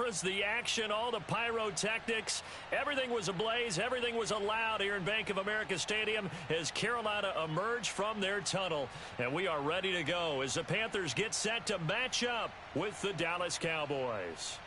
cameras, the action, all the pyrotechnics. Everything was ablaze. Everything was allowed here in Bank of America Stadium as Carolina emerged from their tunnel. And we are ready to go as the Panthers get set to match up with the Dallas Cowboys.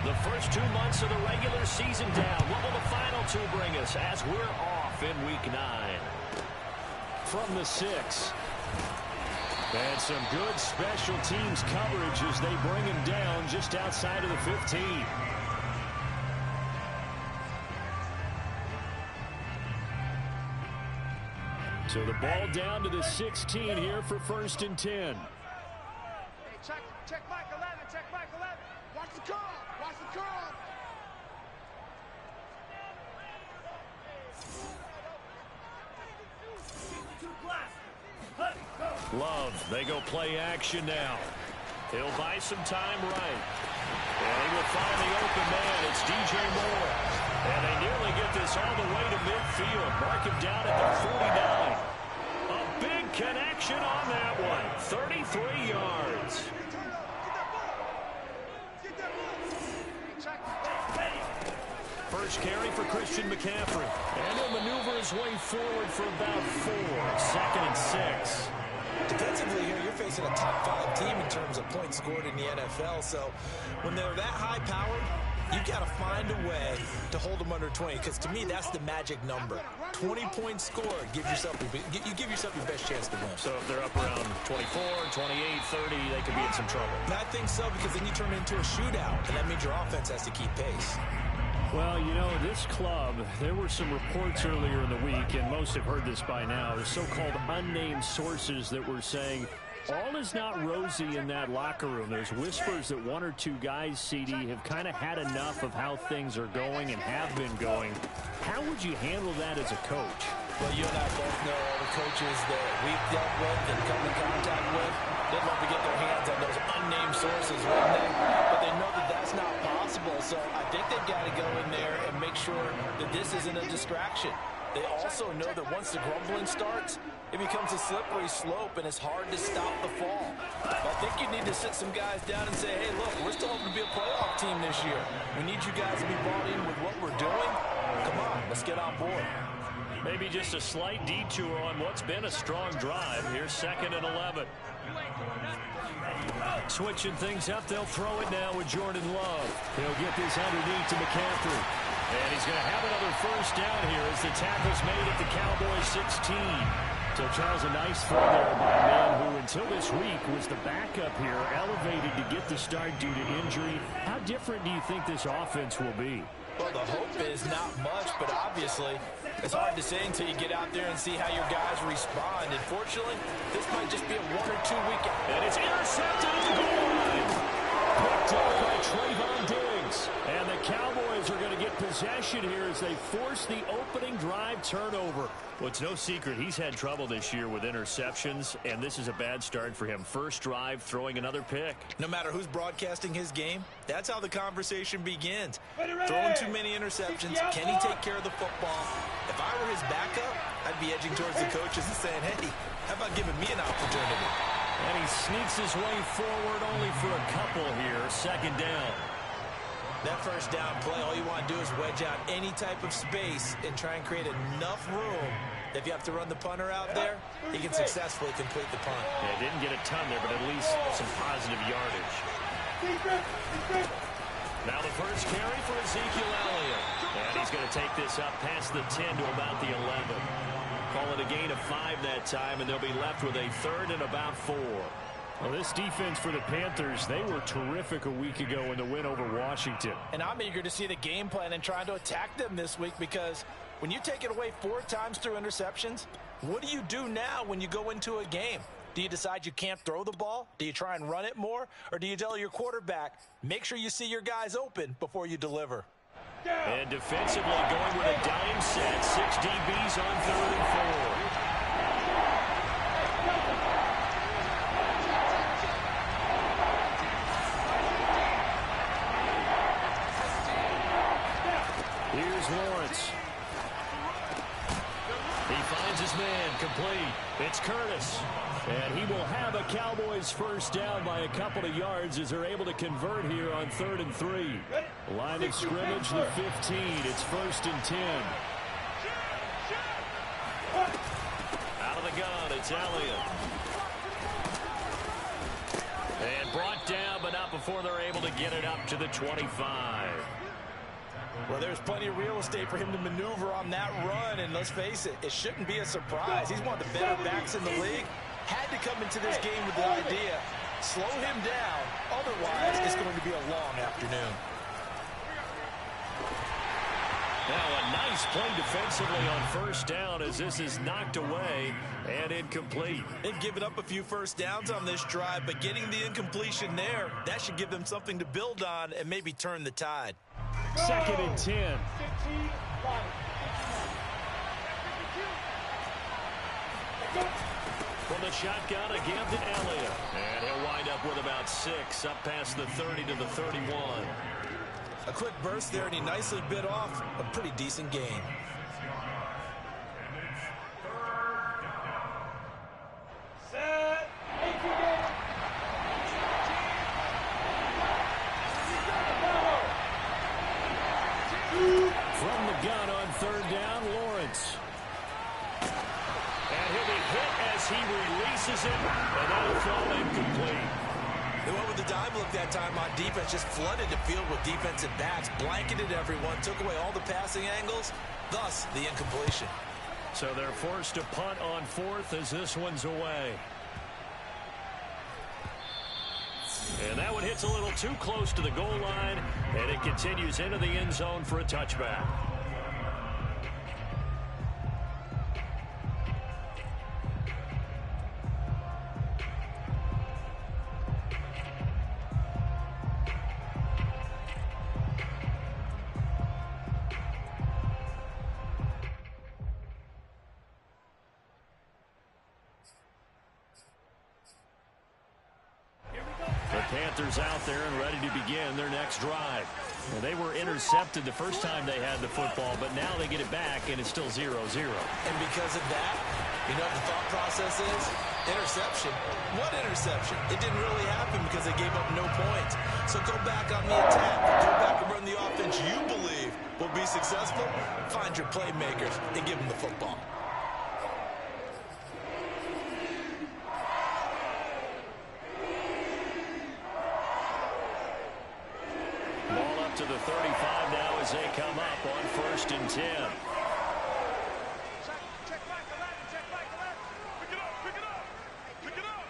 The first 2 months of the regular season down. What will the final two bring us as we're off in Week 9? From the 6. And some good special teams coverage as they bring him down just outside of the 15. So the ball down to the 16 here for 1st and 10. Hey, check Mike 11, check Mike 11. Watch the curl, watch the curl. Love, they go play action now. He'll buy some time right. And he will find the open man. It's DJ Moore. And they nearly get this all the way to midfield. Mark him down at the 49. A big connection on that one. 33 yards. First carry for Christian McCaffrey. And he'll maneuver his way forward for about 4. 2nd and 6. Defensively here, you're facing a top 5 team in terms of points scored in the NFL. So when they're that high-powered, you got to find a way to hold them under 20. Because to me, that's the magic number. 20 points scored. You give yourself your best chance to win. So if they're up around 24, 28, 30, they could be in some trouble. And I think so, because then you turn it into a shootout, and that means your offense has to keep pace. Well, you know, this club, there were some reports earlier in the week, and most have heard this by now, the so-called unnamed sources that were saying all is not rosy in that locker room. There's whispers that 1 or 2 guys, CD, have kind of had enough of how things are going and have been going. How would you handle that as a coach? Well, you and I both know all the coaches that we've dealt with and come in contact with. They'd love to get their hands on those unnamed sources, wouldn't they? But they know that that's not possible, so I think they've got to go in there and make sure that this isn't a distraction. They also know that once the grumbling starts, it becomes a slippery slope, and it's hard to stop the fall. But I think you need to sit some guys down and say, hey, look, we're still hoping to be a playoff team this year. We need you guys to be bought in with what we're doing. Come on, let's get on board. Maybe just a slight detour on what's been a strong drive. Here's 2nd and 11. Switching things up, they'll throw it now with Jordan Love. He'll get this underneath to McCaffrey. And he's going to have another first down here as the tackle's made at the Cowboys 16. So, Charles, a nice throw there by a man who, until this week, was the backup here, elevated to get the start due to injury. How different do you think this offense will be? Well, the hope is not much, but obviously it's hard to say until you get out there and see how your guys respond. Unfortunately, this might just be a 1 or 2 week. And it's intercepted at the goal line. Picked up by Trayvon Diggs. And the Cowboys are going to get possession here as they force the opening drive turnover. Well, it's no secret he's had trouble this year with interceptions, and this is a bad start for him. First drive, throwing another pick. No matter who's broadcasting his game, that's how the conversation begins. Throwing too many interceptions, can he take care of the football? If I were his backup, I'd be edging towards the coaches and saying, hey, how about giving me an opportunity? And he sneaks his way forward only for a couple here. 2nd down. That first down play, all you want to do is wedge out any type of space and try and create enough room. If you have to run the punter out there, he can successfully complete the punt. Yeah, didn't get a ton there, but at least some positive yardage. Now the first carry for Ezekiel Elliott. And he's going to take this up past the 10 to about the 11. Call it a gain of 5 that time, and they'll be left with a 3rd and about 4. Well, this defense for the Panthers, they were terrific a week ago in the win over Washington. And I'm eager to see the game plan and trying to attack them this week, because when you take it away 4 times through interceptions, what do you do now when you go into a game? Do you decide you can't throw the ball? Do you try and run it more? Or do you tell your quarterback, make sure you see your guys open before you deliver? And defensively going with a dime set. 6 DBs on 3rd and 4. Here's Lawrence. He finds his man, complete. It's Curtis. And he will have a Cowboys first down by a couple of yards as they're able to convert here on 3rd and 3. Line of scrimmage, the 15. It's 1st and 10. Out of the gun, it's Elliott. And brought down, but not before they're able to get it up to the 25. Well, there's plenty of real estate for him to maneuver on that run, and let's face it, it shouldn't be a surprise. He's one of the better backs in the league. Had to come into this game with the idea, slow him down, otherwise it's going to be a long afternoon. Now a nice play defensively on 1st down as this is knocked away and incomplete. They've given up a few first downs on this drive, but getting the incompletion there, that should give them something to build on and maybe turn the tide. 2nd and 10. From the shotgun again to Elliott. And he'll wind up with about 6 up past the 30 to the 31. A quick burst there, and he nicely bit off a pretty decent gain. Set. From the gun on 3rd down, Lawrence. And he'll be hit as he releases it, and that'll fall incomplete. They went with the dime look that time on defense, just flooded the field with defensive backs, blanketed everyone, took away all the passing angles, thus the incompletion. So they're forced to punt on 4th as this one's away. And that one hits a little too close to the goal line, and it continues into the end zone for a touchback. Panthers out there and ready to begin their next drive. Well, they were intercepted the first time they had the football, but now they get it back, and it's still 0-0. And because of that, you know what the thought process is? Interception. What interception? It didn't really happen because they gave up no points. So go back on the attack. Go back and run the offense you believe will be successful. Find your playmakers and give them the football. To the 35 now as they come up on 1st and 10. Check Mike 11, check Mike 11. Pick it up, pick it up, pick it up.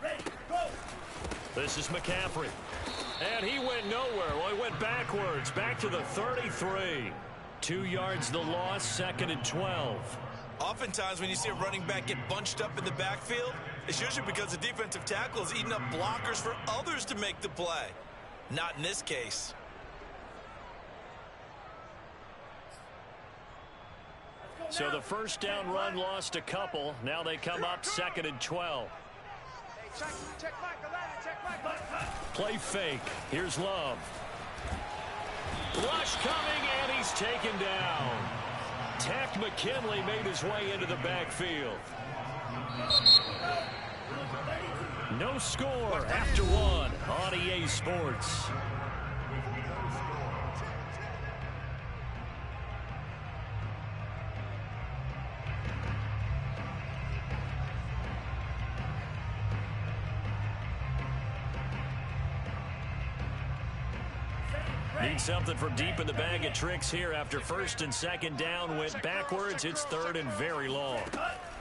Ready, go. This is McCaffrey. And he went nowhere. Well, he went backwards, back to the 33. 2 yards the loss, 2nd and 12. Oftentimes when you see a running back get bunched up in the backfield, it's usually because the defensive tackle is eating up blockers for others to make the play. Not in this case. So the 1st down run lost a couple. Now they come up 2nd and 12. Hey, check Mike 11, check Mike 11. Play fake. Here's Love. Rush coming, and he's taken down. Tack McKinley made his way into the backfield. No score after 1 on EA Sports. Need something from deep in the bag of tricks here after 1st and 2nd down went backwards. It's 3rd and very long.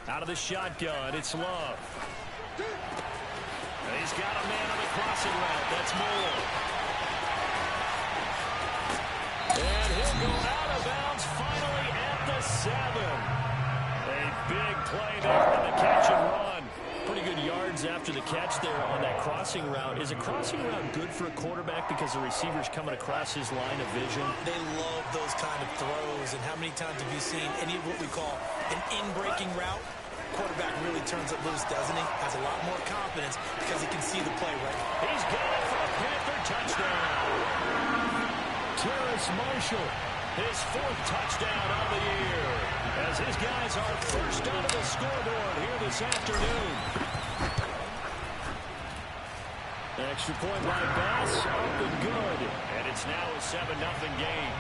Out of the shotgun, it's Love. And he's got a man on the crossing route. That's Moore. And he'll go out of bounds finally at the 7. A big play there on the catch and run. pretty good yards after the catch there on that crossing route. Is a crossing route good for a quarterback because the receiver's coming across his line of vision? They love those kind of throws. And how many times have you seen any of what we call an in-breaking route? Quarterback really turns it loose, doesn't he? Has a lot more confidence because he can see the play right. He's got it for a Panther touchdown. Terrace Marshall, his 4th touchdown of the year, as his guys are first onto the scoreboard here this afternoon. Extra point by Bass, up and good. And it's now a 7-0 game.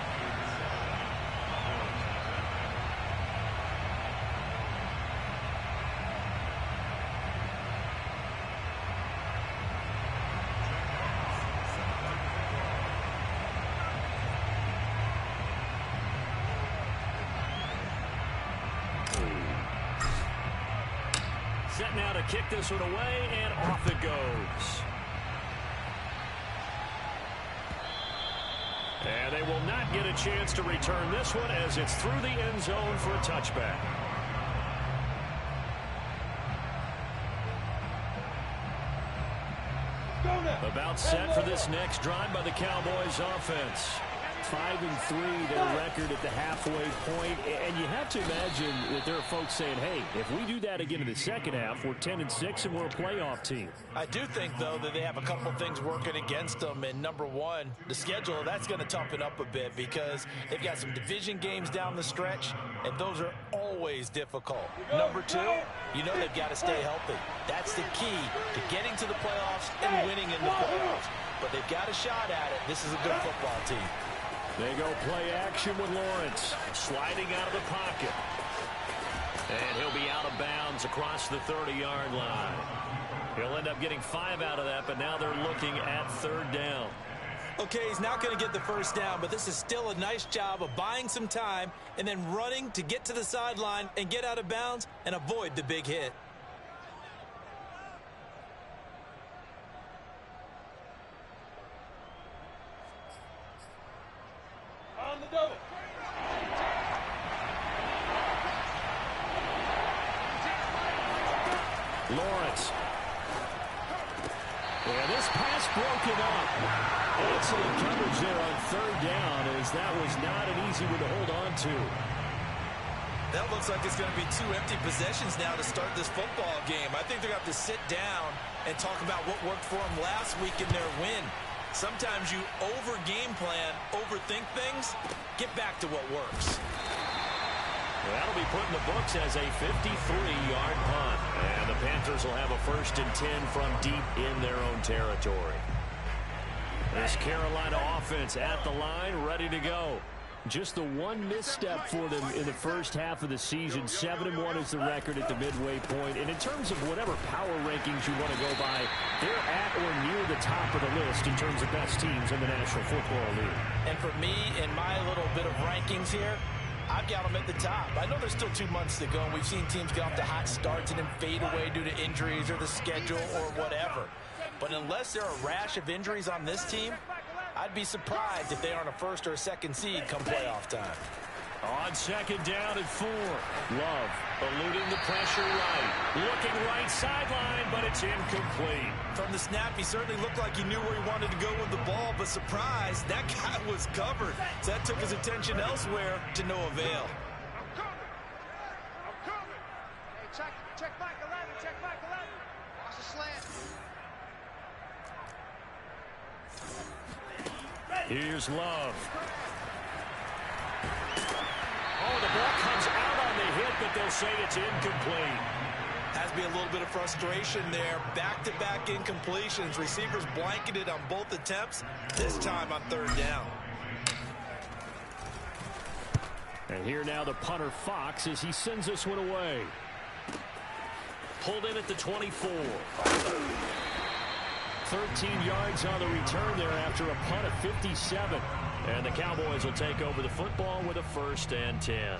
Set now to kick this one away, and off it goes. And they will not get a chance to return this one as it's through the end zone for a touchback. About set for this next drive by the Cowboys offense. 5-3 their record at the halfway point, and you have to imagine that there are folks saying, hey, if we do that again in the second half, we're 10-6 and we're a playoff team. I do think, though, that they have a couple things working against them. And number one, the schedule, that's going to toughen up a bit because they've got some division games down the stretch, and those are always difficult. Number two, you know they've got to stay healthy. That's the key to getting to the playoffs and winning in the playoffs. But they've got a shot at it. This is a good football team. They go play action with Lawrence, sliding out of the pocket. And he'll be out of bounds across the 30-yard line. He'll end up getting 5 out of that, but now they're looking at 3rd down. Okay, he's not going to get the first down, but this is still a nice job of buying some time and then running to get to the sideline and get out of bounds and avoid the big hit. Lawrence. And this pass broken up. Excellent coverage there on 3rd down, as that was not an easy one to hold on to. That looks like it's going to be 2 empty possessions now to start this football game. I think they're going to have to sit down and talk about what worked for them last week in their win. Sometimes you over-game plan, overthink things. Get back to what works. Well, that'll be put in the books as a 53-yard punt. And the Panthers will have a 1st and 10 from deep in their own territory. This Carolina offense at the line, ready to go. Just the one misstep for them in the first half of the season. 7-1 is the record at the midway point. And in terms of whatever power rankings you want to go by, they're at or near the top of the list in terms of best teams in the National Football League. And for me, in my little bit of rankings here, I've got them at the top. I know there's still 2 months to go, and we've seen teams get off to hot starts and then fade away due to injuries or the schedule or whatever. But unless there are a rash of injuries on this team, I'd be surprised if they aren't a 1st or a 2nd seed come playoff time. On 2nd down and 4. Love eluding the pressure right. Looking right sideline, but it's incomplete. From the snap, he certainly looked like he knew where he wanted to go with the ball, but surprise, that guy was covered. So that took his attention elsewhere to no avail. I'm coming. Hey, check Mike 11. Check Mike 11. Watch the slant. Here's Love. Oh, the ball comes out on the hit, but they'll say it's incomplete. Has to be a little bit of frustration there. Back-to-back incompletions. Receivers blanketed on both attempts, this time on 3rd down. And here now the punter Fox as he sends this one away. Pulled in at the 24. 13 yards on the return there after a punt of 57. And the Cowboys will take over the football with a 1st and 10.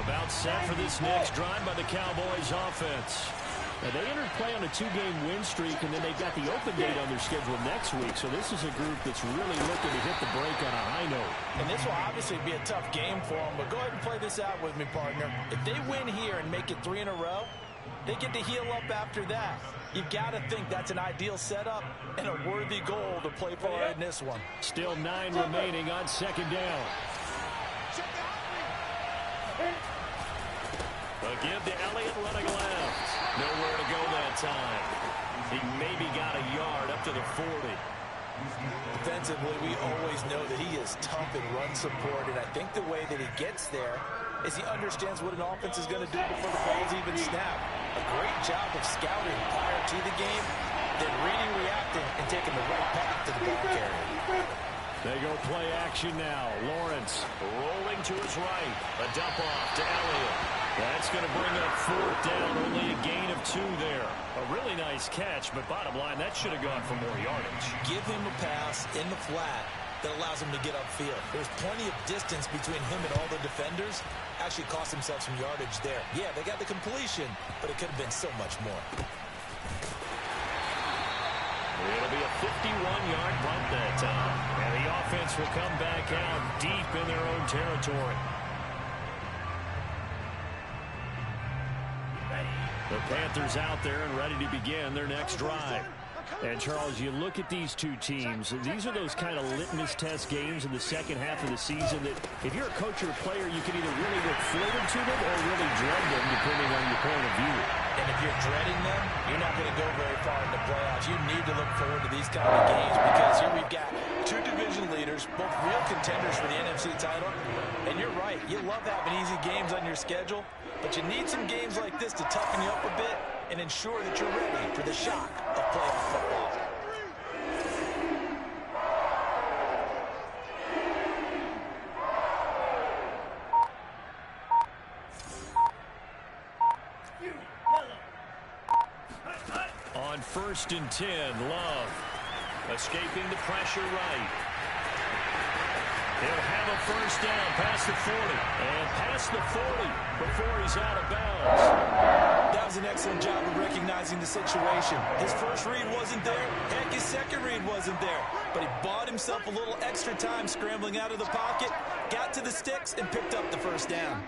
About set for this next drive by the Cowboys offense. Now, they entered play on a 2-game win streak, and then they've got the open date on their schedule next week. So this is a group that's really looking to hit the break on a high note. And this will obviously be a tough game for them, but go ahead and play this out with me, partner. If they win here and make it 3 in a row, they get to heal up after that. You've got to think that's an ideal setup and a worthy goal to play for in this one. Still 9 remaining on second down. A give to Elliott running left. Nowhere to go that time. He maybe got a yard up to the 40. Defensively, we always know that he is tough in run support, and I think the way that he gets there is he understands what an offense is going to do before the ball's even snapped. A great job of scouting prior to the game, then reading, reacting, and taking the right path to the ball carrier. They go play action now. Lawrence rolling to his right. A dump off to Elliott. That's going to bring up 4th down. Only a gain of 2 there. A really nice catch, but bottom line, that should have gone for more yardage. Give him a pass in the flat that allows him to get upfield. There's plenty of distance between him and all the defenders. Actually cost himself some yardage there. Yeah, they got the completion, but it could have been so much more. It'll be a 51-yard punt that time. And the offense will come back out deep in their own territory. The Panthers out there and ready to begin their next drive. And, Charles, you look at these two teams, these are those kind of litmus test games in the second half of the season that if you're a coach or a player, you can either really look forward to them or really dread them, depending on your point of view. And if you're dreading them, you're not going to go very far in the playoffs. You need to look forward to these kind of games because here we've got 2 division leaders, both real contenders for the NFC title. And you're right, you love having easy games on your schedule, but you need some games like this to toughen you up a bit and ensure that you're ready for the shock of playoff football. On 1st and 10, Love escaping the pressure right. He'll have a 1st down past the 40 and past the 40 before he's out of bounds. That was an excellent job of recognizing the situation. His first read wasn't there. Heck, his second read wasn't there. But he bought himself a little extra time scrambling out of the pocket, got to the sticks, and picked up the 1st down.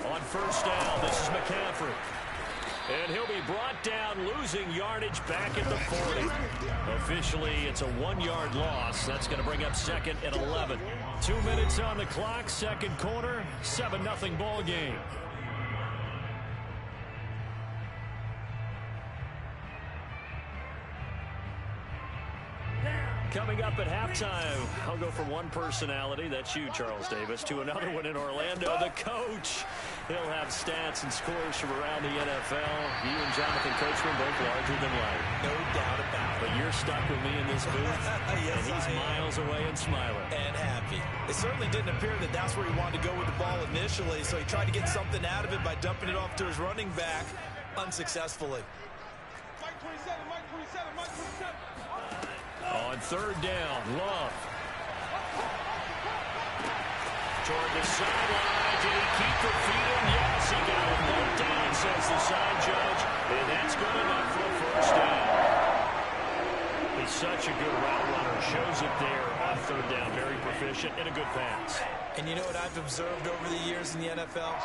On 1st down, this is McCaffrey. And he'll be brought down, losing yardage back at the 40. Officially, it's a 1-yard loss. That's going to bring up 2nd and 11. 2 minutes on the clock, second quarter, 7-0 ball game. Coming up at halftime, I'll go from one personality, that's you, Charles Davis, to another one in Orlando, the coach. He'll have stats and scores from around the NFL. You and Jonathan Coachman both larger than life. No doubt about it. But you're stuck with me in this booth, yes, and he's miles away and smiling. And happy. It certainly didn't appear that that's where he wanted to go with the ball initially, so he tried to get something out of it by dumping it off to his running back unsuccessfully. Mike 27, Mike 27, Mike 27. On 3rd down, Love. Toward the sideline. Did he keep the feet in? Yes, he got it both down, says the side judge. And that's good enough for a 1st down. He's such a good route runner. Shows it there on 3rd down. Very proficient and a good pass. And you know what I've observed over the years in the NFL?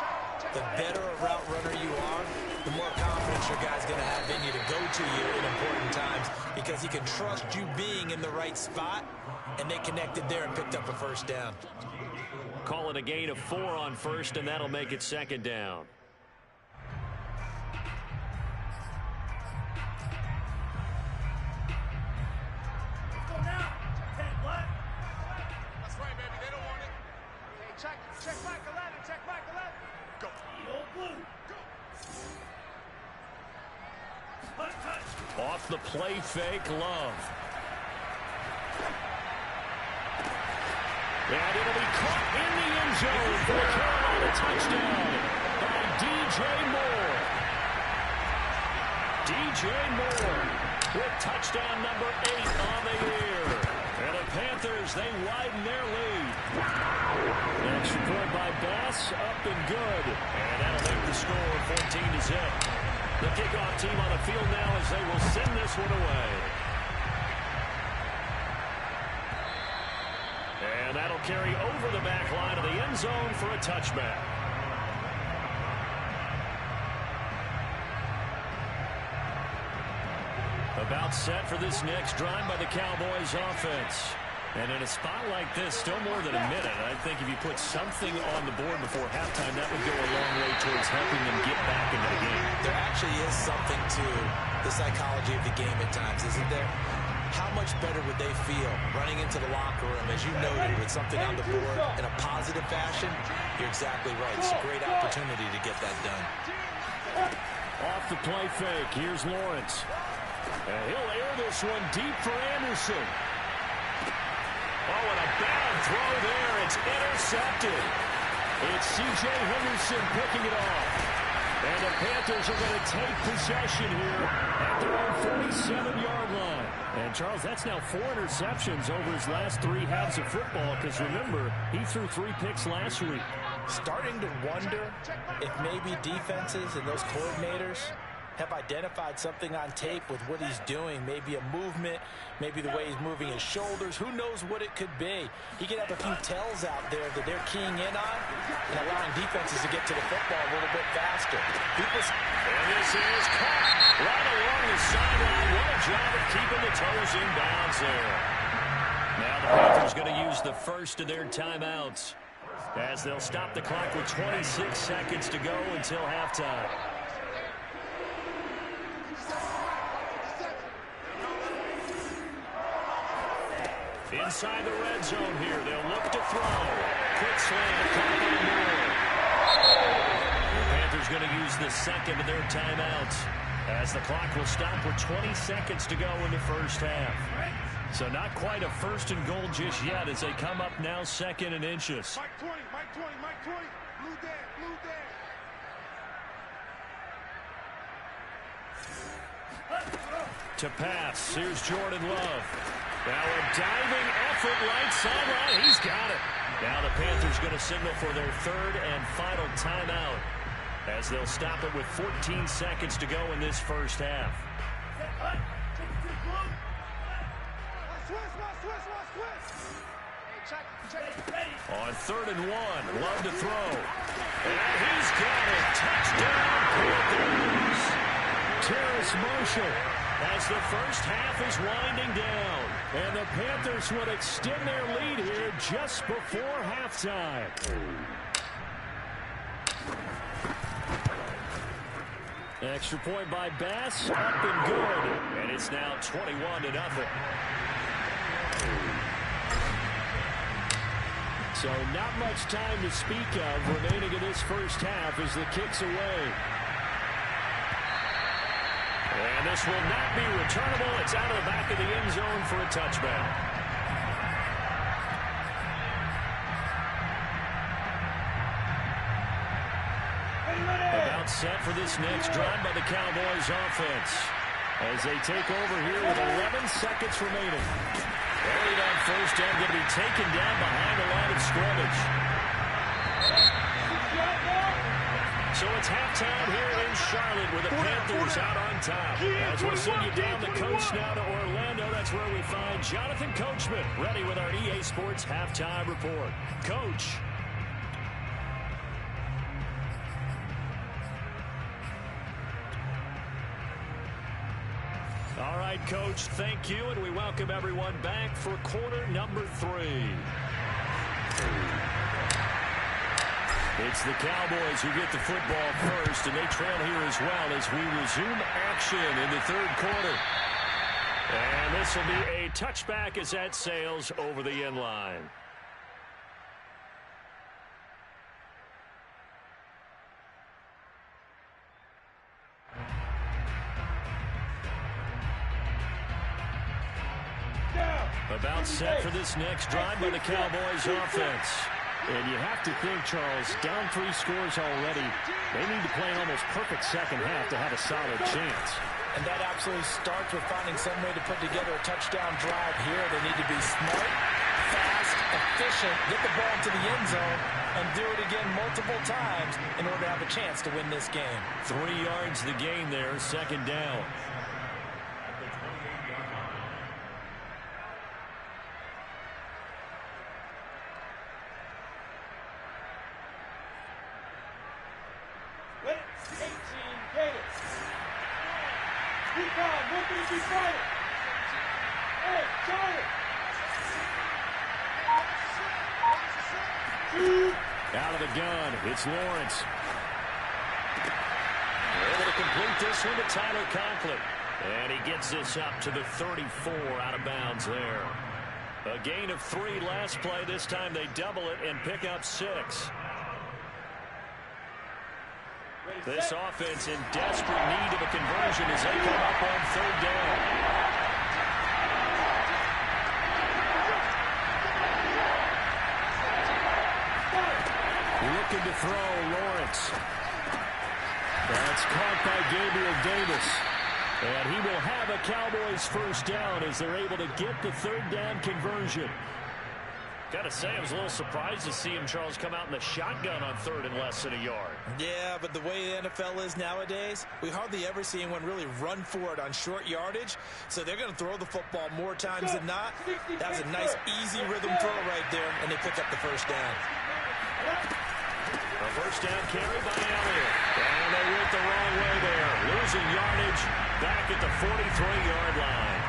The better a route runner you are, the more confidence your guy's going to have in you to go to you in important times because he can trust you being in the right spot, and they connected there and picked up a 1st down. Call it a gain of 4 on 1st, and that'll make it 2nd down. That's right, baby. They don't want it. Hey, check Mike 11. Check Mike 11. Go. Off the play fake, Love. And it'll be caught in the end zone for a Carolina touchdown by DJ Moore. DJ Moore with touchdown number 8 on the year. And the Panthers as they widen their lead. Extra point by Bass, up and good. And that'll make the score 14-0. The kickoff team on the field now as they will send this one away. And that'll carry over the back line of the end zone for a touchback. About set for this next drive by the Cowboys offense. And in a spot like this, still more than a minute. I think if you put something on the board before halftime, that would go a long way towards helping them get back into the game. There actually is something to the psychology of the game at times, isn't there? How much better would they feel running into the locker room, as you noted, with something on the board in a positive fashion? You're exactly right. It's a great opportunity to get that done. Off the play fake, here's Lawrence. And he'll air this one deep for Anderson. Oh, and a bad throw there. It's intercepted. It's C.J. Henderson picking it off. And the Panthers are going to take possession here at their own 47-yard line. And, Charles, that's now 4 interceptions over his last 3 halves of football, because, remember, he threw 3 picks last week. Starting to wonder if maybe defenses and those coordinators have identified something on tape with what he's doing. Maybe a movement, maybe the way he's moving his shoulders. Who knows what it could be? He could have a few tells out there that they're keying in on and allowing defenses to get to the football a little bit faster. And this is caught right along the sideline. What a job of keeping the toes in bounds there. Now the Panthers going to use the first of their timeouts as they'll stop the clock with 26 seconds to go until halftime. Inside the red zone here, they'll look to throw. Quick slant, caught by Moore. The Panthers going to use the second of their timeouts as the clock will stop with 20 seconds to go in the first half. So not quite a first and goal just yet as they come up now second and inches. Mike 20, Mike 20, Mike 20. Blue dead, blue dead. To pass, here's Jordan Love. Now a diving effort right sideline. He's got it. Now the Panthers going to signal for their third and final timeout as they'll stop it with 14 seconds to go in this first half. On 3rd and 1, Love to throw. And he's got it. Touchdown, Panthers. Terrace Marshall as the first half is winding down. And the Panthers would extend their lead here just before halftime. Extra point by Bass, up and good. And it's now 21-0. So not much time to speak of remaining in this first half as the kick's away. And this will not be returnable. It's out of the back of the end zone for a touchback. About set for this next drive by the Cowboys offense as they take over here with 11 seconds remaining. Early on first down, going to be taken down behind the line of scrimmage. So it's halftime here in Charlotte with the Panthers out on top. As we'll send you down the coast now to Orlando, that's where we find Jonathan Coachman ready with our EA Sports halftime report. Coach. All right, Coach, thank you, and we welcome everyone back for quarter number 3. It's the Cowboys who get the football first, and they trail here as well as we resume action in the third quarter. And this will be a touchback as that sails over the end line. About set for this next drive by the Cowboys offense. And you have to think, Charles, down 3 scores already. They need to play an almost perfect second half to have a solid chance. And that absolutely starts with finding some way to put together a touchdown drive here. They need to be smart, fast, efficient, get the ball into the end zone, and do it again multiple times in order to have a chance to win this game. 3 yards the gain there, second down. Out of the gun, it's Lawrence. Able to complete this one to Tyler Conklin. And he gets this up to the 34 out of bounds there. A gain of 3 last play. This time they double it and pick up 6. This offense in desperate need of a conversion as they come up on 3rd down. Looking to throw, Lawrence. That's caught by Gabriel Davis. And he will have a Cowboys first down as they're able to get the 3rd down conversion. Got to say, I was a little surprised to see him, Charles, come out in the shotgun on 3rd and less than a yard. Yeah, but the way the NFL is nowadays, we hardly ever see anyone really run for it on short yardage. So they're going to throw the football more times than not. That was a nice, easy rhythm throw right there, and they pick up the first down. A first down carry by Elliott. And they went the wrong way there. Losing yardage back at the 43-yard line.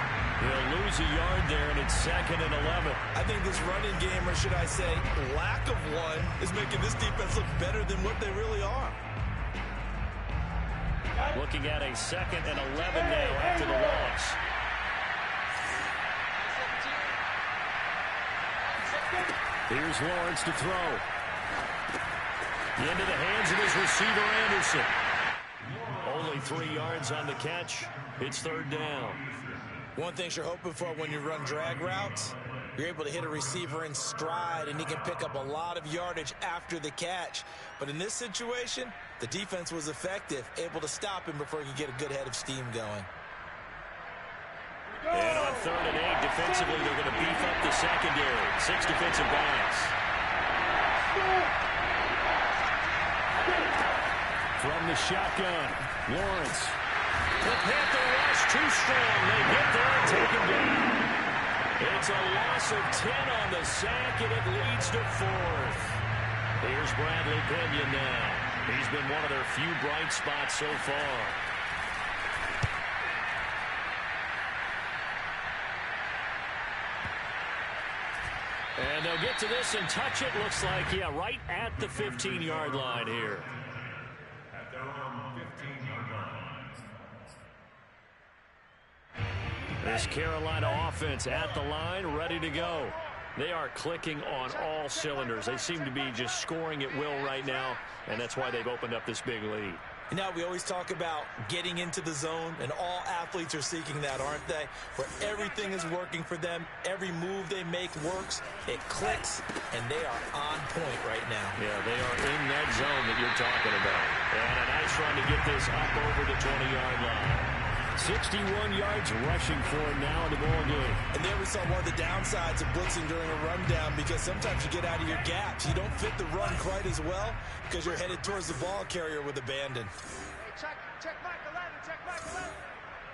He'll lose a yard there, and it's 2nd and 11. I think this running game, or should I say lack of one, is making this defense look better than what they really are. Looking at a 2nd and 11 now after the loss. Here's Lawrence to throw. Into the hands of his receiver, Anderson. Only 3 yards on the catch. It's 3rd down. One thing you're hoping for when you run drag routes, you're able to hit a receiver in stride, and he can pick up a lot of yardage after the catch. But in this situation, the defense was effective, able to stop him before he could get a good head of steam going. And on 3rd and 8, defensively, they're going to beef up the secondary. 6 defensive backs. From the shotgun, Lawrence. The Panther rush too strong. They get there and take him down. It's a loss of 10 on the sack, and it leads to 4th. Here's Bradley Pinion now. He's been one of their few bright spots so far. And they'll get to this and touch it. Looks like, yeah, right at the 15-yard line here. At their own 15-yard line. This Carolina offense at the line, ready to go. They are clicking on all cylinders. They seem to be just scoring at will right now, and that's why they've opened up this big lead. You know, we always talk about getting into the zone, and all athletes are seeking that, aren't they? Where everything is working for them, every move they make works, it clicks, and they are on point right now. Yeah, they are in that zone that you're talking about. And a nice run to get this up over the 20-yard line. 61 yards rushing for him now in the ball game. And there we saw one of the downsides of blitzing during a rundown, because sometimes you get out of your gaps. You don't fit the run quite as well because you're headed towards the ball carrier with abandon. Hey, check Mike 11, check Mike 11.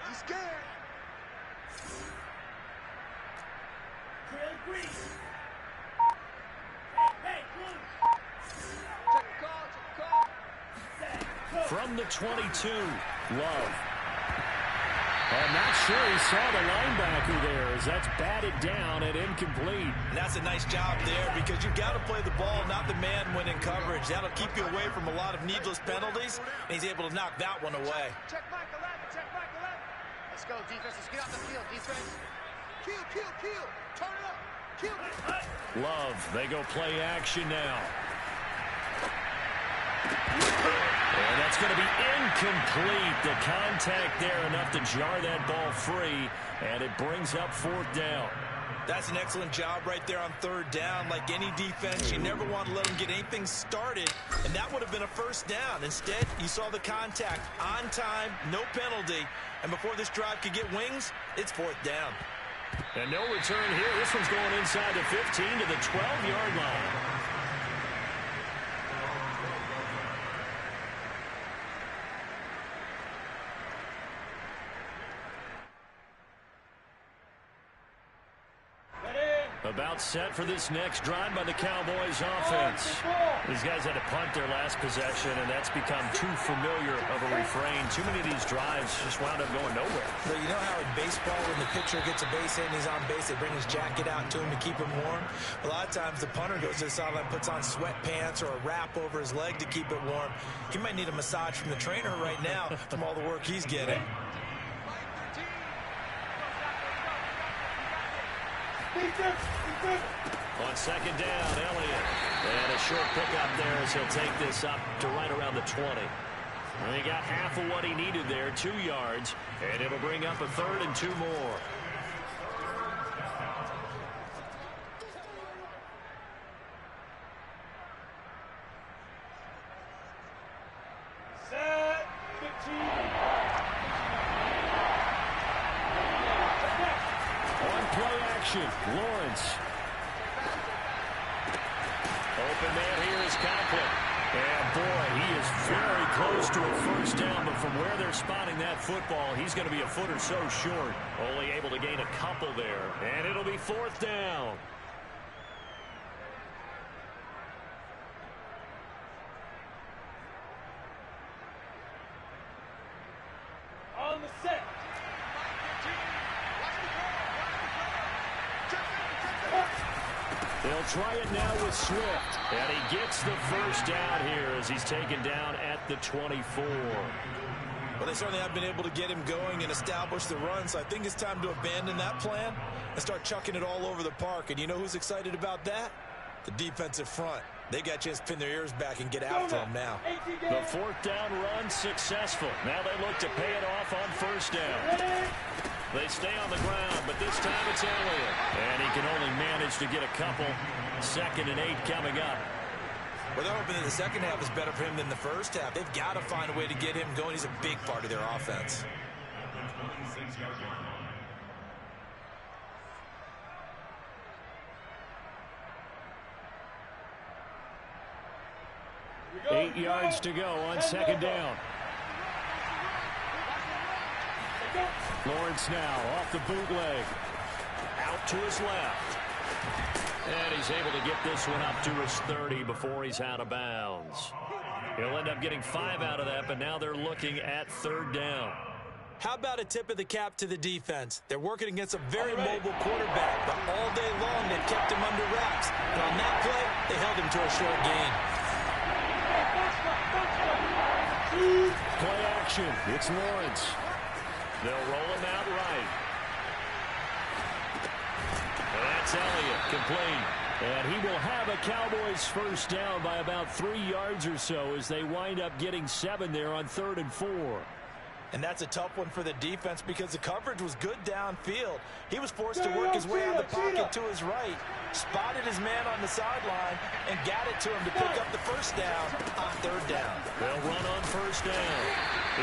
He's scared. Check the call, check the call. From the 22, Love. I'm not sure he saw the linebacker there as that's batted down and incomplete. And that's a nice job there, because you've got to play the ball, not the man when in coverage. That'll keep you away from a lot of needless penalties, and he's able to knock that one away. Check Mike 11, check Mike 11. Let's go, defense. Let's get off the field, defense. Kill. Turn it up. Kill. Love, they go play action now. And that's going to be incomplete. The contact there enough to jar that ball free, and it brings up 4th down. That's an excellent job right there on 3rd down. Like any defense, you never want to let them get anything started, and that would have been a first down. Instead, you saw the contact on time, no penalty, and before this drive could get wings, it's 4th down. And no return here. This one's going inside the 15 to the 12-yard line. About set for this next drive by the Cowboys offense. These guys had to punt their last possession, and that's become too familiar of a refrain. Too many of these drives just wound up going nowhere. But you know how in baseball, when the pitcher gets a base hit and he's on base, they bring his jacket out to him to keep him warm? A lot of times the punter goes to the sideline, puts on sweatpants or a wrap over his leg to keep it warm. He might need a massage from the trainer right now from all the work he's getting. On second down, Elliott. And a short pickup there as he'll take this up to right around the 20. And he got half of what he needed there, 2 yards. And it'll bring up a 3rd and 2 more. Set, 15. On play action, Lawrence. Open man here is Conklin. And boy, he is very close to a first down, but from where they're spotting that football, he's going to be a foot or so short. Only able to gain a couple there. And it'll be 4th down. On the set. They'll try it now with Swift. And he gets the first down here as he's taken down at the 24. Well, they certainly have been able to get him going and establish the run, so I think it's time to abandon that plan and start chucking it all over the park. And you know who's excited about that? The defensive front. They got a chance to pin their ears back and get after him now. The 4th down run successful. Now they look to pay it off on first down. They stay on the ground, but this time it's Elliott. And he can only manage to get a couple. 2nd and 8 coming up. Well, they're hoping that the second half is better for him than the first half. They've got to find a way to get him going. He's a big part of their offense. Go, 8 yards to go on second down. Lawrence now off the bootleg. Out to his left. And he's able to get this one up to his 30 before he's out of bounds. He'll end up getting 5 out of that, but now they're looking at 3rd down. How about a tip of the cap to the defense? They're working against a very mobile quarterback, but all day long they've kept him under wraps. And on that play, they held him to a short gain. Play action. It's Lawrence. They'll roll him out right. And that's Elliott, complete. And he will have a Cowboys first down by about 3 yards or so as they wind up getting 7 there on 3rd and 4. And that's a tough one for the defense because the coverage was good downfield. He was forced to work his way out of the pocket to his right, spotted his man on the sideline, and got it to him to pick up the first down on 3rd down. They'll run on first down.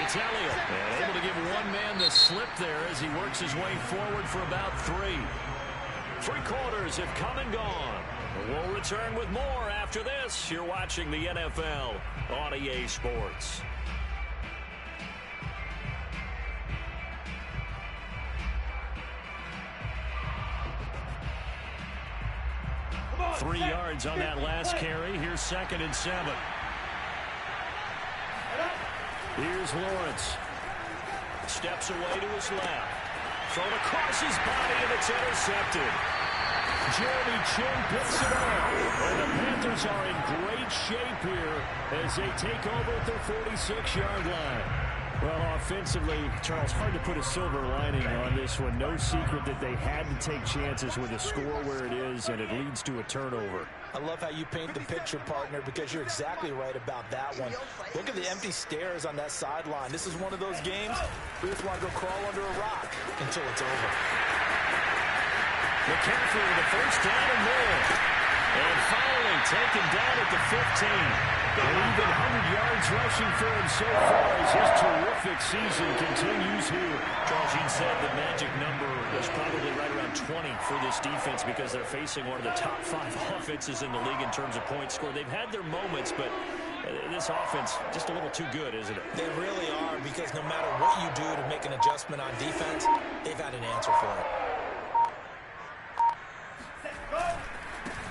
It's Elliott, and able to give one man the slip there as he works his way forward for about 3. 3 quarters have come and gone. We'll return with more after this. You're watching the NFL on EA Sports. On, 3 yards on that last carry. Here's 2nd and 7. Here's Lawrence. Steps away to his left. Thrown across his body, and it's intercepted. Jeremy Chin picks it up. And the Panthers are in great shape here as they take over at their 46-yard line. Well, offensively, Charles, hard to put a silver lining on this one. No secret that they had to take chances with a score where it is, and it leads to a turnover. I love how you paint the picture, partner, because you're exactly right about that one. Look at the empty stairs on that sideline. This is one of those games we just want to go crawl under a rock until it's over. McCaffrey with the first down and more. And finally taken down at the 15. And even 100 yards rushing for him so far as his terrific season continues here. Charles, you said the magic number was probably right around 20 for this defense because they're facing one of the top 5 offenses in the league in terms of points scored. They've had their moments, but this offense just a little too good, isn't it? They really are, because no matter what you do to make an adjustment on defense, they've had an answer for it.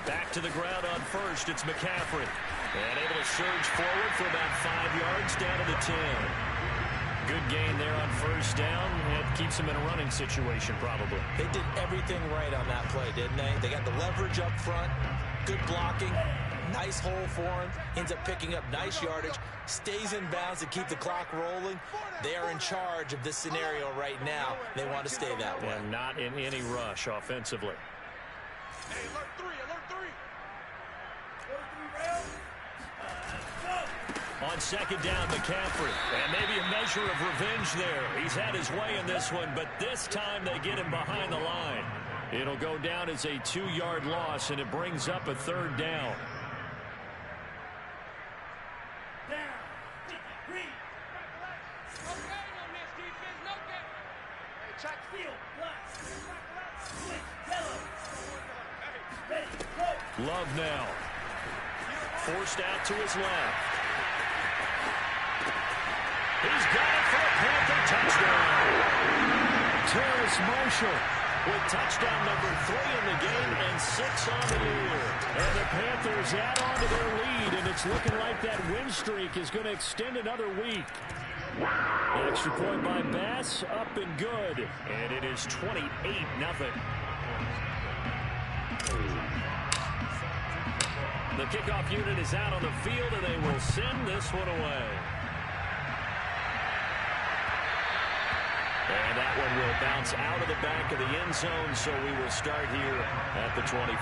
Back to the ground on first, it's McCaffrey. And able to surge forward for about 5 yards down to the 10. Good gain there on first down. It keeps him in a running situation, probably. They did everything right on that play, didn't they? They got the leverage up front, good blocking, nice hole for him, ends up picking up nice yardage, stays in bounds to keep the clock rolling. They are in charge of this scenario right now. They want to stay that way. And not in any rush offensively. Hey, alert 3, alert 3. On second down, McCaffrey. And maybe a measure of revenge there. He's had his way in this one, but this time they get him behind the line. It'll go down as a 2-yard loss, and it brings up a third down. Love now. Forced out to his left. He's got it for a Panther touchdown. Terrace Marshall with touchdown number 3 in the game and 6 on the year. And the Panthers add on to their lead, and it's looking like that win streak is going to extend another week. The extra point by Bass, up and good. And it is 28-0. The kickoff unit is out on the field, and they will send this one away. And that one will bounce out of the back of the end zone, so we will start here at the 25.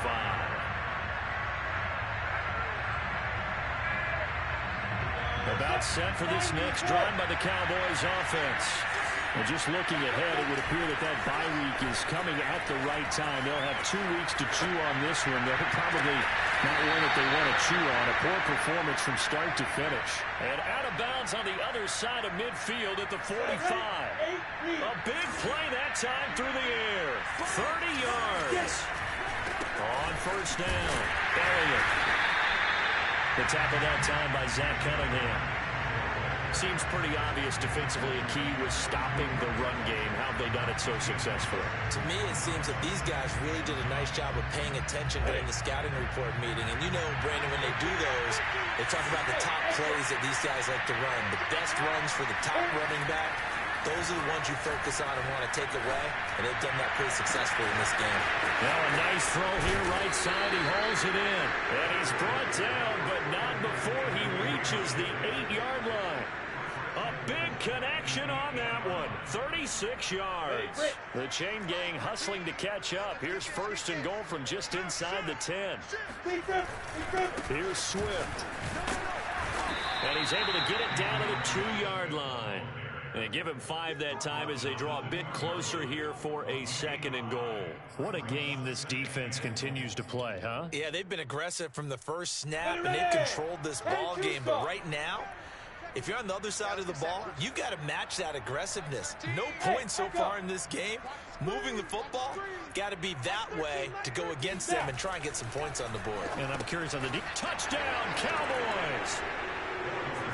About set for this next drive by the Cowboys offense. And just looking ahead, it would appear that that bye week is coming at the right time. They'll have 2 weeks to chew on this one. They're probably not one that they want to chew on. A poor performance from start to finish. And out of bounds on the other side of midfield at the 45. A big play that time through the air. 30 yards. On first down. Elliott. The tackle that time by Zach Cunningham. Seems pretty obvious defensively. A key was stopping the run game. How have they done it so successfully? To me, it seems that these guys really did a nice job of paying attention during the scouting report meeting. And you know, Brandon, when they do those, they talk about the top plays that these guys like to run. The best runs for the top running back. Those are the ones you focus on and want to take away. And they've done that pretty successfully in this game. Now a nice throw here right side. He hauls it in. And he's brought down, but not before he reaches the 8-yard line. A big connection on that one. 36 yards. The chain gang hustling to catch up. Here's first and goal from just inside the 10. Here's Swift. And he's able to get it down to the 2-yard line. And they give him 5 that time as they draw a bit closer here for a second and goal. What a game this defense continues to play, huh? Yeah, they've been aggressive from the first snap, and they've controlled this ball game. But right now, if you're on the other side of the ball, you've got to match that aggressiveness. No points so far in this game. Moving the football, got to be that way to go against them and try and get some points on the board. And I'm curious on the deep. Touchdown, Cowboys!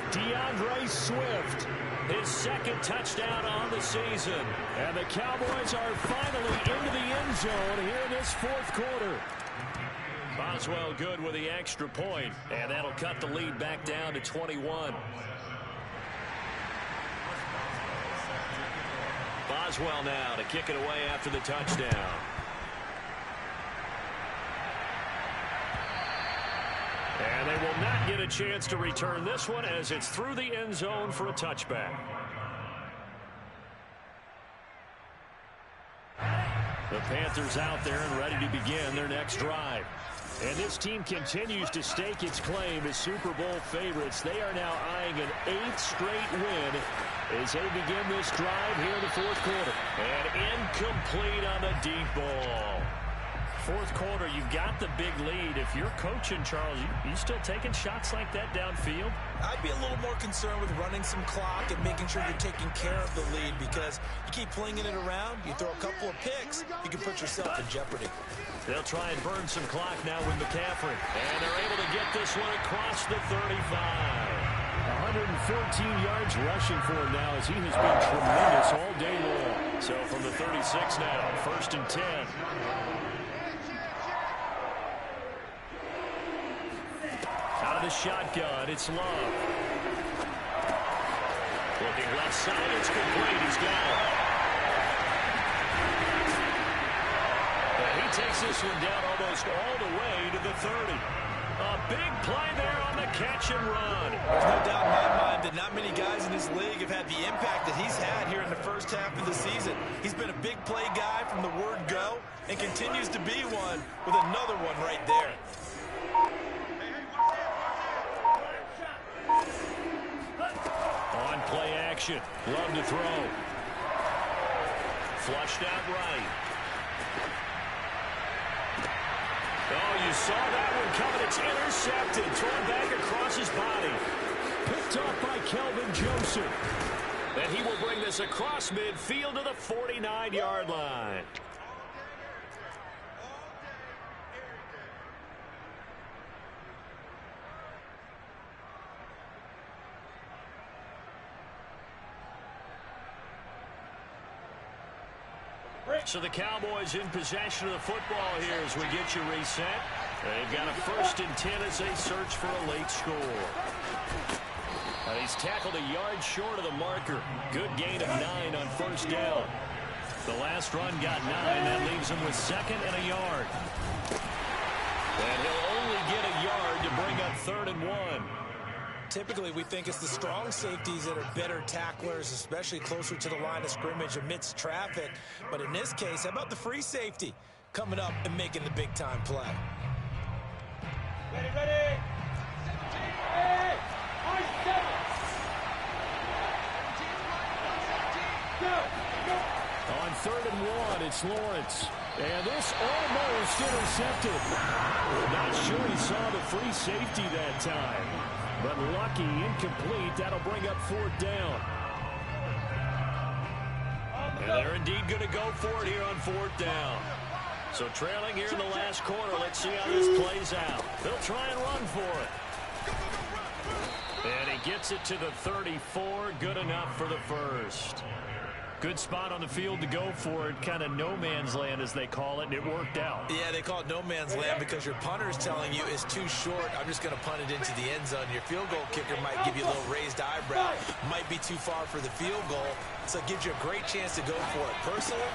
DeAndre Swift, his second touchdown on the season. And the Cowboys are finally into the end zone here in this fourth quarter. Boswell good with the extra point, and that'll cut the lead back down to 21. Boswell now to kick it away after the touchdown. And they will not get a chance to return this one as it's through the end zone for a touchback. The Panthers out there and ready to begin their next drive. And this team continues to stake its claim as Super Bowl favorites. They are now eyeing an 8th straight win as they begin this drive here in the fourth quarter. And incomplete on the deep ball. Fourth quarter, you've got the big lead. If you're coaching, Charles, you still taking shots like that downfield? I'd be a little more concerned with running some clock and making sure you're taking care of the lead, because you keep flinging it around, you throw a couple of picks, you can put yourself in jeopardy. They'll try and burn some clock now with McCaffrey. And they're able to get this one across the 35. 114 yards rushing for him now, as he has been tremendous all day long. So from the 36 now, 1st and 10. Out of the shotgun, it's Love. Looking left side, it's complete. He's got it. And he takes this one down almost all the way to the 30. A big play there on the catch and run. There's no doubt in my mind that not many guys in this league have had the impact that he's had here in the first half of the season. He's been a big play guy from the word go and continues to be one with another one right there. On play action. Love to throw. Flushed out right. Oh, you saw that one coming. It's intercepted. Thrown back across his body. Picked off by Kelvin Joseph. And he will bring this across midfield to the 49-yard line. So the Cowboys in possession of the football here as we get you reset. They've got a 1st and 10 as they search for a late score. He's tackled a yard short of the marker. Good gain of 9 on 1st down. The last run got 9. That leaves him with 2nd and a yard. And he'll only get a yard to bring up 3rd and 1. Typically, we think it's the strong safeties that are better tacklers, especially closer to the line of scrimmage amidst traffic. But in this case, how about the free safety coming up and making the big-time play? Ready, ready. 17, On 3rd and 1, it's Lawrence. And this almost intercepted. Not sure he saw the free safety that time. But lucky, incomplete. That'll bring up 4th down. And they're indeed going to go for it here on 4th down. So trailing here in the last quarter. Let's see how this plays out. They'll try and run for it. And he gets it to the 34. Good enough for the 1st. Good spot on the field to go for it. Kind of no man's land, as they call it, and it worked out. Yeah, they call it no man's land because your punter's telling you it's too short. I'm just going to punt it into the end zone. Your field goal kicker might give you a little raised eyebrow. Might be too far for the field goal, so it gives you a great chance to go for it. Personally,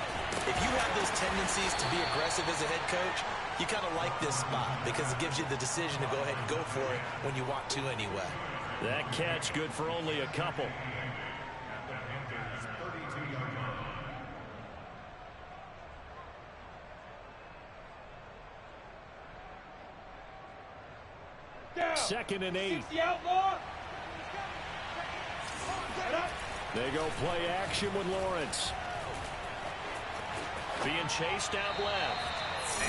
if you have those tendencies to be aggressive as a head coach, you kind of like this spot because it gives you the decision to go ahead and go for it when you want to anyway. That catch good for only a couple. down. 2nd and 8. The outlaw. They go play action with Lawrence. Being chased out left.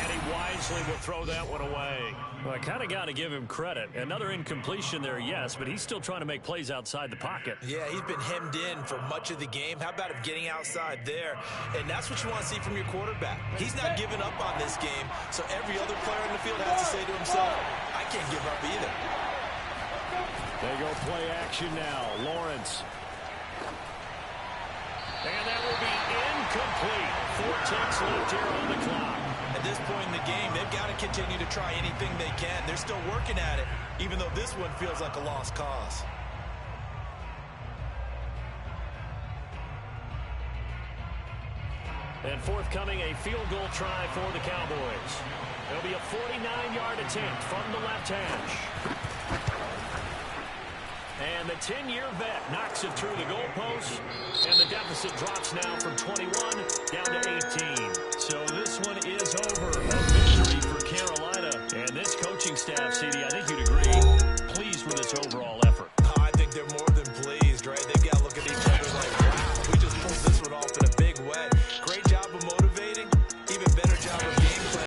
And he wisely will throw that one away. Well, I kind of got to give him credit. Another incompletion there, yes, but he's still trying to make plays outside the pocket. Yeah, he's been hemmed in for much of the game. How about him getting outside there? And that's what you want to see from your quarterback. He's not giving up on this game, so every other player in the field has to say to himself, I can't give up either. They go play action now. Lawrence. And that will be incomplete. 4 ticks left here on the clock. At this point in the game, they've got to continue to try anything they can. They're still working at it, even though this one feels like a lost cause. And forthcoming, a field goal try for the Cowboys. There'll be a 49-yard attempt from the left hash. And the 10-year vet knocks it through the goalpost. And the deficit drops now from 21 down to 18. So this one is over.